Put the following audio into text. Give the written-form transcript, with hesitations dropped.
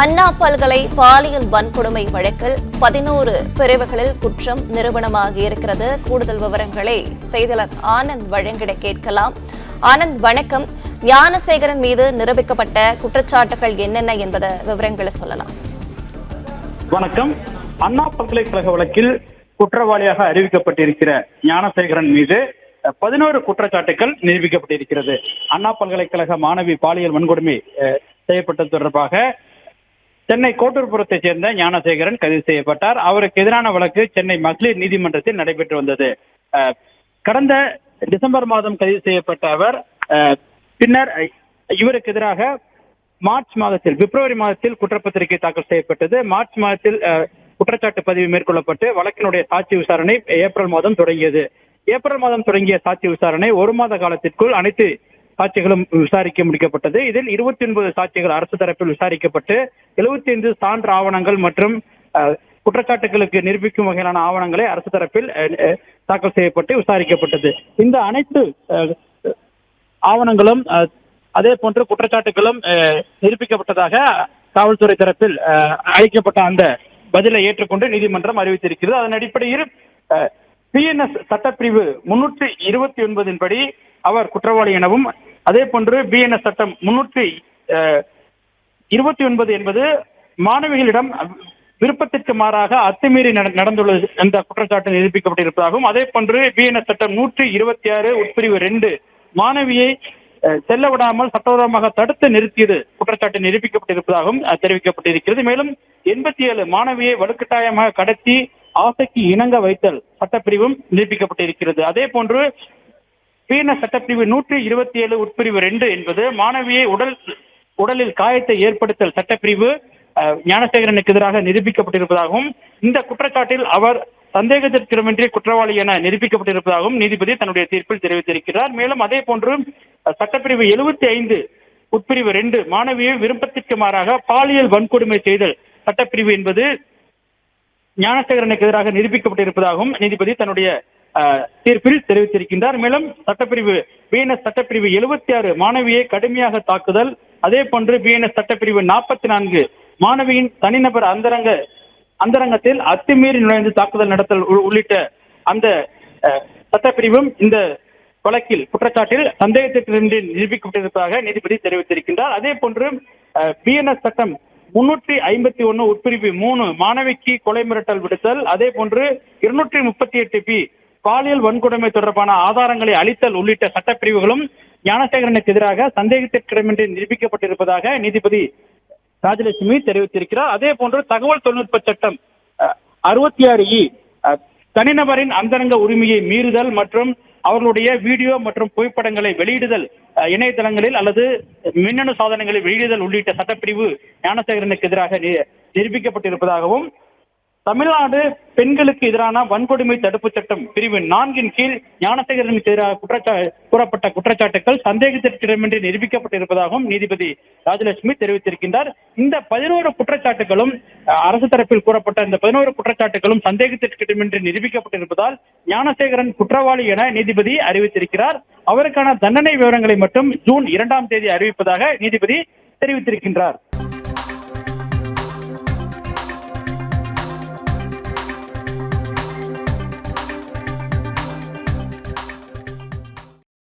அண்ணா பல்கலை பாலியல் வன்கொடுமை வழக்கில் 11 பிரிவுகளில் குற்றம் நிரூபணமாகியிருக்கிறது. கூடுதல் விவரங்களை செய்தியாளர் ஆனந்த் வழங்கிட கேட்கலாம். ஆனந்த், வணக்கம். ஞானசேகரன் மீது நிரூபிக்கப்பட்ட குற்றச்சாட்டுகள் என்னென்ன என்பதை விவரங்களை சொல்லலாம். வணக்கம். அண்ணா பல்கலைக்கழக வழக்கில் குற்றவாளியாக அறிவிக்கப்பட்டிருக்கிற ஞானசேகரன் மீது 11 குற்றச்சாட்டுகள் நிரூபிக்கப்பட்டிருக்கிறது. அண்ணா பல்கலைக்கழக மாணவி பாலியல் வன்கொடுமை செய்யப்பட்டது தொடர்பாக சென்னை கோட்டூர்புரத்தைச் சேர்ந்த ஞானசேகரன் கைது செய்யப்பட்டார். அவருக்கு எதிரான வழக்கு சென்னை மகளிர் நீதிமன்றத்தில் நடைபெற்று வந்தது. கடந்த டிசம்பர் மாதம் கைது செய்யப்பட்ட அவர் பின்னர் இவருக்கு எதிராக பிப்ரவரி மாதத்தில் குற்றப்பத்திரிகை தாக்கல் செய்யப்பட்டது. மார்ச் மாதத்தில் குற்றச்சாட்டு பதிவு மேற்கொள்ளப்பட்டு வழக்கினுடைய சாட்சி விசாரணை ஏப்ரல் மாதம் தொடங்கியது. ஏப்ரல் மாதம் தொடங்கிய சாட்சி விசாரணை 1 மாத காலத்திற்குள் அனைத்து சாட்சிகளும் விசாரிக்க முடிக்கப்பட்டது. இதில் 29 சாட்சிகள் அரசு தரப்பில் விசாரிக்கப்பட்டு 75 சான்று ஆவணங்கள் மற்றும் குற்றச்சாட்டுகளுக்கு நிரூபிக்கும் வகையிலான ஆவணங்களை அரசு தரப்பில் தாக்கல் செய்யப்பட்டு விசாரிக்கப்பட்டது. இந்த அனைத்து ஆவணங்களும் அதே போன்று குற்றச்சாட்டுகளும் நிரூபிக்கப்பட்டதாக காவல்துறை தரப்பில் அளிக்கப்பட்ட அந்த பதிலை ஏற்றுக்கொண்டு நீதிமன்றம் அறிவித்திருக்கிறது. அதன் அடிப்படையில் பிஎன்எஸ் சட்டப்பிரிவு 329 படி அவர் குற்றவாளி எனவும், அதே போன்று பிஎன்எஸ் சட்டம் 329 என்பது மாணவிகளிடம் விருப்பத்திற்கு மாறாக அத்துமீறி நடந்துள்ளது என்ற குற்றச்சாட்டு நிரூபிக்கப்பட்டிருப்பதாகவும், அதே போன்று பிஎன்எஸ் சட்டம் 126 உட்பிரிவு 2 மாணவியை செல்ல விடாமல் சட்டவிரோதமாக தடுத்து நிறுத்தியது குற்றச்சாட்டு நிரூபிக்கப்பட்டிருப்பதாகவும் தெரிவிக்கப்பட்டிருக்கிறது. மேலும் 87 மாணவியை வலுக்கட்டாயமாக கடத்தி ஆசைக்கு இணங்க வைத்தல் சட்டப்பிரிவும் நிரூபிக்கப்பட்டிருக்கிறது. அதே போன்று பிஎன்எஸ் சட்டப்பிரிவு 127 உட்பிரிவு 2 என்பது மாணவியை உடலில் காயத்தை ஏற்படுத்தல் சட்டப்பிரிவு ஞானசேகரனுக்கு எதிராக நிரூபிக்கப்பட்டிருப்பதாகவும், இந்த குற்றச்சாட்டில் அவர் சந்தேகத்திற்கிடமின்றி குற்றவாளி என நிரூபிக்கப்பட்டிருப்பதாகவும் நீதிபதி தன்னுடைய தீர்ப்பில் தெரிவித்திருக்கிறார். மேலும் அதே போன்று சட்டப்பிரிவு 75 உட்பிரிவு 2 மாணவியை விருப்பத்திற்கு மாறாக பாலியல் வன்கொடுமை செய்தல் சட்டப்பிரிவு என்பது ஞானசேகரனுக்கு எதிராக நிரூபிக்கப்பட்டிருப்பதாகவும் நீதிபதி தன்னுடைய தீர்ப்பில் தெரிவித்திருக்கின்றார். மேலும் சட்டப்பிரிவு பிஎன்எஸ் சட்டப்பிரிவு 76 மாணவியை கடுமையாக தாக்குதல், அதே போன்று பிஎன்எஸ் சட்டப்பிரிவு 44 மாணவியின் தனிநபர் அந்தரங்கத்தில் அத்துமீறி நுழைந்து தாக்குதல் நடத்தல் உள்ளிட்ட அந்த சட்டப்பிரிவும் இந்த வழக்கில் குற்றச்சாட்டில் சந்தேகத்திற்கு நிரூபிக்கப்பட்டிருப்பதாக நீதிபதி தெரிவித்திருக்கின்றார். அதே போன்று பிஎன்எஸ் சட்டம் 351 உட்பிரிவு 3 மாணவிக்கு கொலை மிரட்டல் விடுத்தல், அதே போன்று 238 பி பாலியல் வன்கொடுமை தொடர்பான ஆதாரங்களை அளித்தல் உள்ளிட்ட சட்டப்பிரிவுகளும் ஞானசேகரனுக்கு எதிராக சந்தேகத்திற்கிடமின்றி நிரூபிக்கப்பட்டிருப்பதாக நீதிபதி ராஜலட்சுமி தெரிவித்திருக்கிறார். அதே போன்று தகவல் தொழில்நுட்ப சட்டம் 66 தனிநபரின் அந்தரங்க உரிமையை மீறுதல் மற்றும் அவர்களுடைய வீடியோ மற்றும் புகைப்படங்களை வெளியிடுதல் இணையதளங்களில் அல்லது மின்னணு சாதனங்களை வெளியிடுதல் உள்ளிட்ட சட்டப்பிரிவு ஞானசேகரனுக்கு எதிராக நிரூபிக்கப்பட்டிருப்பதாகவும், தமிழ்நாடு பெண்களுக்கு எதிரான வன்கொடுமை தடுப்பு சட்டம் பிரிவு 4 கீழ் ஞானசேகரனுக்கு எதிராக கூறப்பட்ட குற்றச்சாட்டுகள் சந்தேகத்திற்கிடமின்றி நிரூபிக்கப்பட்டிருப்பதாகவும் நீதிபதி ராஜலட்சுமி தெரிவித்திருக்கின்றார். இந்த 11 குற்றச்சாட்டுகளும் அரசு தரப்பில் கூறப்பட்ட இந்த 11 குற்றச்சாட்டுகளும் சந்தேகத்திற்கிடமின்றி நிரூபிக்கப்பட்டிருப்பதால் ஞானசேகரன் குற்றவாளி என நீதிபதி அறிவித்திருக்கிறார். அவருக்கான தண்டனை விவரங்களை மட்டும் ஜூன் 2ஆம் தேதி அறிவிப்பதாக நீதிபதி தெரிவித்திருக்கின்றார்.